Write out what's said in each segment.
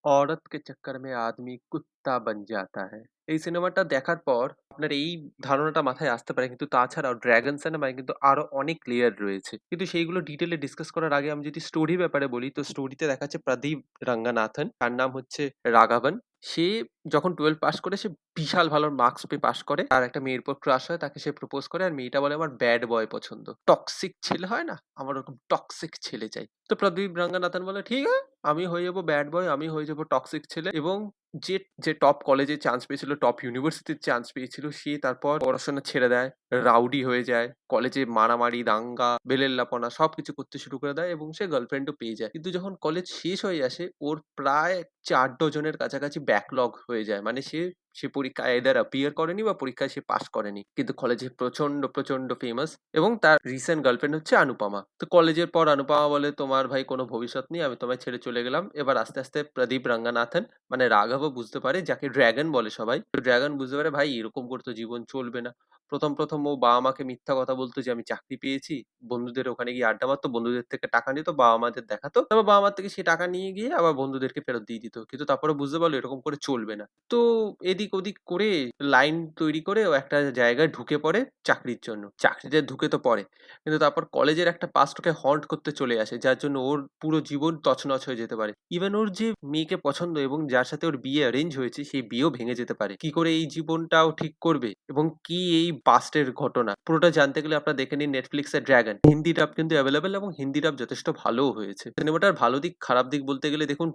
औरत के चक्कर में आदमी কুত্তা बन जाता है। এই সিনেমাটা দেখার পর আপনার এই ধারণাটা মাথায় আসতে পারে। কিন্তু তাছাড়াও 'ড্রাগন' সিনেমায় কিন্তু আরো অনেক লেয়ার রয়েছে। কিন্তু সেইগুলো ডিটেইলে ডিসকাস করার আগে আমি যদি স্টোরি ব্যাপারে বলি, তো স্টোরিতে দেখাচ্ছে প্রদীপ রঙ্গনাথন, তার নাম হচ্ছে রাঘবন। সে যখন 12 পাস করে সে বিশাল ভালো মার্কস পেয়ে পাস করে। তার একটা মেয়ের উপর ক্রাশ হয়, তাকে সে প্রপোজ করে আর মেয়েটা বলে আমার ব্যাড বয় পছন্দ। টক্সিক ছেলে হয় না? আমার ওরকম টক্সিক ছেলে চাই। তো প্রদীপ রঙ্গনাথন বলে ঠিক আছে আমি হয়ে যাবো ব্যাড বয়, আমি হয়ে যাবো টক্সিক ছেলে এবং যে যে টপ কলেজে চান্স পেয়েছিল, টপ ইউনিভার্সিটির চান্স পেয়েছিল, সে তারপর পড়াশোনা ছেড়ে দেয়, রাউডি হয়ে যায়, কলেজে মারামারি, দাঙ্গা, বেলেল্লাপনা সবকিছু করতে শুরু করে দেয় এবং সে গার্লফ্রেন্ডও পেয়ে যায়। কিন্তু যখন কলেজ শেষ হয়ে আসে, ওর প্রায় ৪ ডজনের কাছাকাছি ব্যাকলগ হয়ে যায়। মানে সে সে পরীক্ষায় either appear করেনি বা পরীক্ষায় সে পাস করেনি। কিন্তু কলেজে প্রচন্ড ফেমাস এবং তার রিসেন্ট গার্লফ্রেন্ড হচ্ছে অনুপমা। তো কলেজের পর অনুপমা বলে, "তোমার ভাই কোনো ভবিষ্যৎ নেই। আমি তোমায় ছেড়ে চলে গেলাম।" এবার আস্তে আস্তে প্রদীপ রঙ্গনাথন মানে রাঘবও বুঝতে পারে, যাকে ড্রাগন বলে সবাই। তো ড্রাগন বুঝতে পারে ভাই এরকম করে তো জীবন চলবে না। ১ম ও বাবা-মাকে মিথ্যা কথা বলতো যে আমি চাকরি পেয়েছি। বন্ধুদের ওখানে গিয়ে আড্ডা মারতো, বন্ধুদের থেকে টাকা নিত, বাবা-মাদের দেখাতো। তারপর বাবা-মার থেকে সেই টাকা নিয়ে গিয়ে আবার বন্ধুদেরকে ফেরত দিয়ে দিত। কিন্তু তারপরে বুঝতে পারলো এরকম করে চলবে না। তো এদিক ওদিক করে লাইন তৈরি করে ও একটা জায়গায় ঢুকে পড়ে চাকরির জন্য। চাকরিতে ঢুকে তো পড়ে। কিন্তু তারপর কলেজের একটা পাস্ট ওকে হন্ট করতে চলে আসে। যার জন্য ওর পুরো জীবন তছনছ হয়ে যেতে পারে। ইভেন ওর যে মেয়েকে পছন্দ এবং যার সাথে ওর বিয়ে অ্যারেঞ্জ হয়েছে, সেই বিয়েও ভেঙে যেতে পারে। কি করে এই জীবনটাও ঠিক করবে এবং কি এই পাস্টের ঘটনা, পুরোটা জানতে গেলে আপনারা দেখে নিন Netflix এর 'ড্রাগন'। হিন্দি ডাব কিন্তু এভেইলেবল এবং হিন্দি ডাব যথেষ্ট ভালোও হয়েছে। সিনেমাটার ভালো দিক, খারাপ দিক বলতে গেলে দেখুন,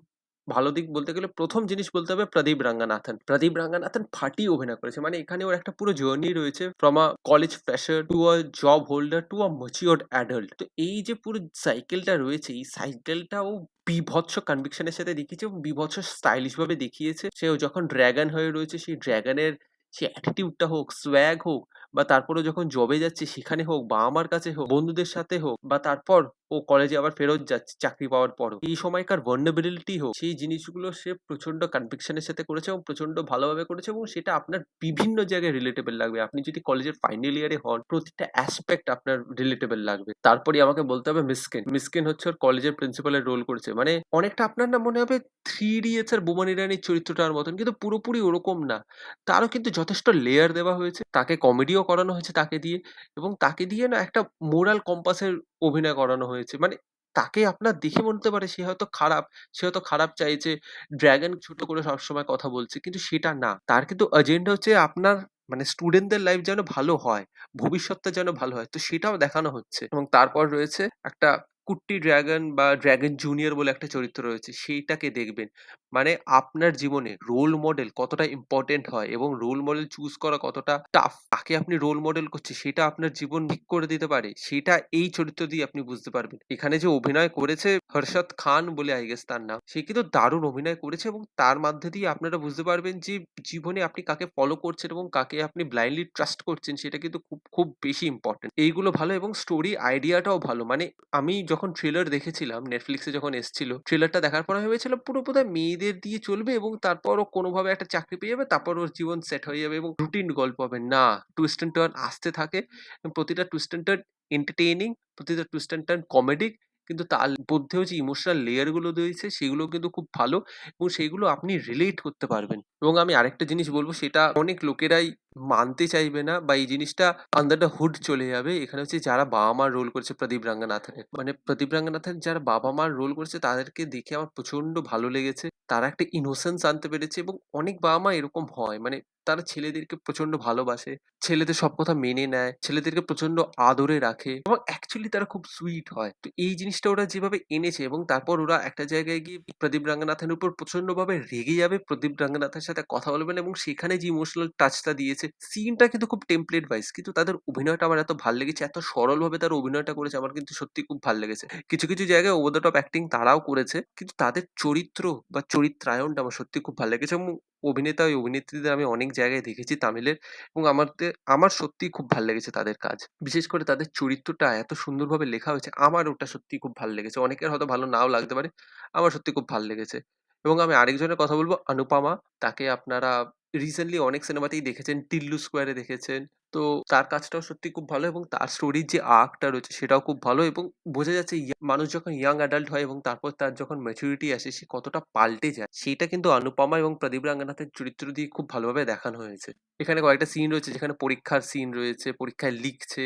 ভালো দিক বলতে গেলে ১ম জিনিস বলতে হবে প্রদীপ রঙ্গনাথন। প্রদীপ রঙ্গনাথন ফাটিয়ে অভিনয় করেছে। মানে এখানে ওর একটা পুরো জার্নি রয়েছে from a college fresher to a job holder to a matured adult. তো এই যে পুরো সাইকেলটা রয়েছে, এই সাইকেলটা ও বীভৎস কনভিকশন এর সাথে দেখিয়েছে এবং বীভৎস স্টাইলিশ ভাবে দেখিয়েছে। সেও যখন ড্রাগন হয়ে রয়েছে, সেই ড্রাগনের সে অ্যাটিটিউডটা হোক, সোয়াগ হোক বা তারপরেও যখন জবে যাচ্ছে সেখানে হোক, বাবা-মার কাছে হোক, বন্ধুদের সাথে হোক বা তারপর ও কলেজে আবার ফেরত যাচ্ছে চাকরি পাওয়ার পরও। এই সময়কার vulnerability হোক, সেই জিনিসগুলো সে প্রচন্ড কনভিকশন এর সাথে করেছে এবং প্রচন্ড ভালোভাবে করেছে এবং সেটা আপনার বিভিন্ন জায়গায় রিলেটেবল লাগবে। আপনি যদি কলেজের ফাইনাল ইয়ারে হন, প্রতিটা অ্যাসপেক্ট আপনার রিলেটেবল লাগবে। তারপরেই আমাকে বলতে হবে মিসকিন। মিসকিন হচ্ছে ওর কলেজের প্রিন্সিপালের রোল করেছে। মানে অনেকটা আপনার না মনে হবে 'থ্রি ইডিয়টস' এর বোমান ইরানির চরিত্রটার মতন। কিন্তু পুরোপুরি ওরকম না। তারও কিন্তু যথেষ্ট লেয়ার দেওয়া হয়েছে। তাকে কমেডিও করানো হয়েছে তাকে দিয়ে এবং তাকে দিয়ে না একটা মোরাল কম্পাসের অভিনয় করানো হয়েছে। মানে তাকে আপনার দেখে মনে হতে পারে সে হয়তো খারাপ, সে হয়তো খারাপ চাইছে, ড্রাগন ছোট করে সবসময় কথা বলছে। কিন্তু সেটা না। তার কিন্তু এজেন্ডা হচ্ছে আপনার মানে স্টুডেন্টদের লাইফ যেন ভালো হয়, ভবিষ্যৎটা যেন ভালো হয়। তো সেটাও দেখানো হচ্ছে এবং তারপর রয়েছে একটা কুট্টি ড্রাগন বা ড্রাগন জুনিয়র বলে একটা চরিত্র রয়েছে। সেইটাকে দেখবেন। মানে আপনার জীবনে রোল মডেল কতটা ইম্পোর্টেন্ট হয় এবং রোল মডেল চুজ করা কতটা টাফ। কাকে আপনি রোল মডেল করছেন সেটা আপনার জীবন ঠিক করে দিতে পারে। সেটা এই চরিত্র দিয়ে আপনি বুঝতে পারবেন। এখানে যে অভিনয় করেছে হর্ষদ খান বলে আই গেস তার নাম। সে কিন্তু দারুণ অভিনয় করেছে এবং তার মধ্যে দিয়ে আপনারা বুঝতে পারবেন যে জীবনে আপনি কাকে ফলো করছেন এবং কাকে আপনি ব্লাইন্ডলি ট্রাস্ট করছেন সেটা কিন্তু খুব বেশি ইম্পোর্টেন্ট। এইগুলো ভালো এবং স্টোরি আইডিয়াটাও ভালো। মানে আমি যখন ট্রেলার দেখেছিলাম Netflix এ যখন এসছিল, ট্রেলারটা দেখার পর আমি ভেবেছিলাম পুরো বোধহয় মেয়েদের দিয়ে চলবে এবং তারপর ও কোনোভাবে একটা চাকরি পেয়ে যাবে। তারপর ওর জীবন সেট হয়ে যাবে এবং রুটিন গল্প হবে। না, টুইস্ট অ্যান্ড টার্ন আসতে থাকে এবং প্রতিটা টুইস্ট অ্যান্ড টার্ন এন্টারটেইনিং, প্রতিটা টুইস্ট অ্যান্ড টার্ন কমেডিক। কিন্তু তার মধ্যেও যে ইমোশনাল লেয়ার গুলো রয়েছে সেগুলোও কিন্তু খুব ভালো এবং সেগুলো আপনি রিলেট করতে পারবেন। এবং আমি আরেকটা জিনিস বলব, সেটা অনেক লোকেরাই মানতে চাইবে না বা এই জিনিসটা আন্ডার দ্য হুড চলে যাবে। এখানে হচ্ছে যারা বাবা-মার রোল করেছে প্রদীপ রঙ্গনাথনের। মানে প্রদীপ রঙ্গনাথেন যারা বাবা-মার রোল করেছে তাদেরকে দেখে আমার প্রচন্ড ভালো লেগেছে। তারা একটা ইনোসেন্স আনতে পেরেছে এবং অনেক বাবা-মা এরকম হয়। মানে তারা ছেলেদেরকে প্রচন্ড ভালোবাসে। ছেলেদের সব কথা মেনে নেয়। ছেলেদেরকে প্রচন্ড আদরে রাখে এবং অ্যাকচুয়ালি তারা খুব সুইট হয়। তো এই জিনিসটা ওরা যেভাবে এনেছে এবং তারপর ওরা একটা জায়গায় গিয়ে প্রদীপ রঙ্গনাথের উপর প্রচন্ডভাবে রেগে যাবে। প্রদীপ রঙ্গনাথের সাথে কথা বলবে না এবং সেখানে যে ইমোশনাল টাচটা দিয়েছে, সিনটা কিন্তু খুব টেমপ্লেট ওয়াইজ। কিন্তু তাদের অভিনয়টা আমার এত ভাল লেগেছে। এত সরলভাবে তারা অভিনয়টা করেছে আমার কিন্তু সত্যিই খুব ভাল লেগেছে। কিছু কিছু জায়গায় ওভার দ্য টপ অ্যাক্টিং তারাও করেছে। কিন্তু তাদের চরিত্র বা চরিত্রায়নটা আমার সত্যিই খুব ভাল লেগেছে এবং অভিনেতা ও অভিনেত্রীদের আমি অনেক জায়গায় দেখেছি তামিলের এবং আমার সত্যিই খুব ভাল লেগেছে তাদের কাজ। বিশেষ করে তাদের চরিত্রটা এত সুন্দরভাবে লেখা হয়েছে, আমার ওটা সত্যিই খুব ভাল লেগেছে। অনেকের হয়তো ভালো নাও লাগতে পারে। আমার সত্যিই খুব ভাল লেগেছে। এবং আমি আরেকজনের কথা বলব, অনুপমা। তাকে আপনারা রিসেন্টলি অনেক সিনেমাতেই দেখেছেন, 'টিল্লু স্কোয়ারে' দেখেছেন। তো তার কাজটাও সত্যিই খুব ভালো এবং তার স্টোরির যে আর্কটা রয়েছে সেটাও খুব ভালো এবং বোঝা যাচ্ছে মানুষ যখন ইয়াং অ্যাডাল্ট হয় এবং তারপর তার যখন ম্যাচুরিটি আসে সে কতটা পাল্টে যায়। সেইটা কিন্তু অনুপমা এবং প্রদীপ রাঙ্গানাথের চরিত্র দিয়ে খুব ভালোভাবে দেখানো হয়েছে। এখানে কয়েকটা সিন রয়েছে যেখানে পরীক্ষার সিন রয়েছে, পরীক্ষায় লিখছে,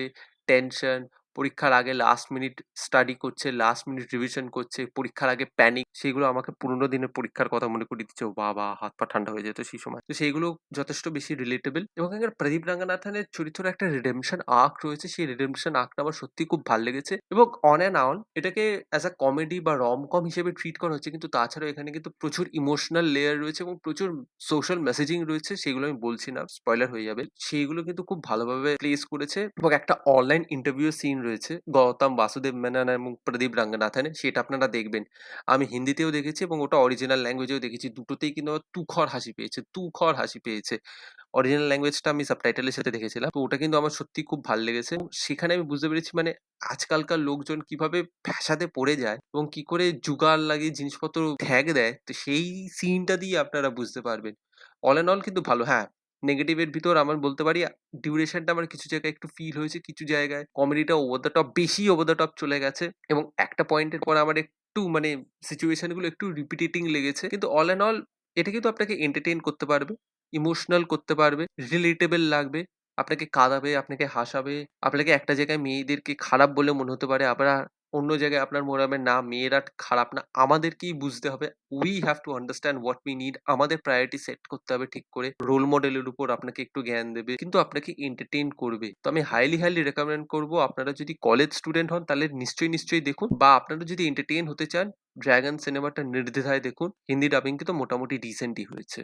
টেনশন, পরীক্ষার আগে লাস্ট মিনিট স্টাডি করছে, লাস্ট মিনিট রিভিশন করছে, পরীক্ষার আগে প্যানিক। সেগুলো আমাকে পুরোনো দিনের পরীক্ষার কথা মনে করিয়ে দিচ্ছে। ও বাবা! হাত পা ঠান্ডা হয়ে যেত সেই সময়। তো সেইগুলো যথেষ্ট বেশি রিলেটেবল এবং এখানে প্রদীপ রাঙ্গানাথনের চরিত্রের একটা রিডেম্পশন আর্ক রয়েছে। সেই রিডেম্পশন আর্কটা আমার সত্যিই খুব ভাল লেগেছে এবং অন অ্যান্ড অন এটাকে অ্যাজ আ কমেডি বা রম-কম হিসেবে ট্রিট করা হচ্ছে। কিন্তু তাছাড়াও এখানে কিন্তু প্রচুর ইমোশনাল লেয়ার রয়েছে এবং প্রচুর সোশ্যাল মেসেজিং রয়েছে। সেগুলো আমি বলছি না, স্পয়লার হয়ে যাবে। সেইগুলো কিন্তু খুব ভালোভাবে প্লেস করেছে এবং একটা অনলাইন ইন্টারভিউ সিন রয়েছে গৌতম বাসুদেব মেনন এবং প্রদীপ রাঙ্গানাথনের। সেটা আপনারা দেখবেন। আমি হিন্দিতেও দেখেছি এবং ওটা অরিজিনাল ল্যাঙ্গুয়েজেও দেখেছি। দুটোতেই কিন্তু আমার তুখর হাসি পেয়েছে, তুখর হাসি পেয়েছে। অরিজিনাল ল্যাঙ্গুয়েজটা আমি সাবটাইটেলের সাথে দেখেছিলাম। তো ওটা কিন্তু আমার সত্যিই খুব ভাল লেগেছে। এবং সেখানে আমি বুঝতে পেরেছি মানে আজকালকার লোকজন কিভাবে ফ্যাসাদে পড়ে যায় এবং কি করে জুগাড় লাগিয়ে জিনিসপত্র ঠ্যাক দেয়। তো সেই সিনটা দিয়ে আপনারা বুঝতে পারবেন। অল ইন অল কিন্তু ভালো। হ্যাঁ, নেগেটিভ এর ভিতর আমার বলতে পারি ডিউরেশনটা আমার কিছু জায়গায় একটু ফিল হয়েছে। কিছু জায়গায় কমেডিটা ওভার দ্য টপ বেশি ওভার দ্য টপ চলে গেছে এবং একটা পয়েন্টের পর আমার একটু মানে সিচুয়েশন গুলো একটু রিপিটেটিং লেগেছে। কিন্তু অল ইন অল এটা কিন্তু আপনাকে এন্টারটেইন করতে পারবে। ইমোশনাল করতে পারবে, রিলেটেবল লাগবে, আপনাকে কাঁদাবে, আপনাকে হাসাবে, আপনাকে একটা জায়গায় মেয়েদেরকে খারাপ বলে মনে হতে পারে, আবার অন্য জায়গায় আপনার মনে হবে না মেয়েরা খারাপ না। আমাদেরকেই বুঝতে হবে। We have to understand what we need. আমাদের প্রায়োরিটি সেট করতে হবে ঠিক করে। রোল মডেলের উপর আপনাকে একটু জ্ঞান দেবে। কিন্তু আপনাকে এন্টারটেইন করবে। তো আমি হাইলি রেকমেন্ড করব আপনারা যদি কলেজ স্টুডেন্ট হন তাহলে নিশ্চয়ই দেখুন বা আপনারা যদি এন্টারটেইন হতে চান, 'ড্রাগন' সিনেমাটা নির্দ্বিধায় দেখুন। হিন্দি ডাবিং কিন্তু মোটামুটি ডিসেন্টই হয়েছে।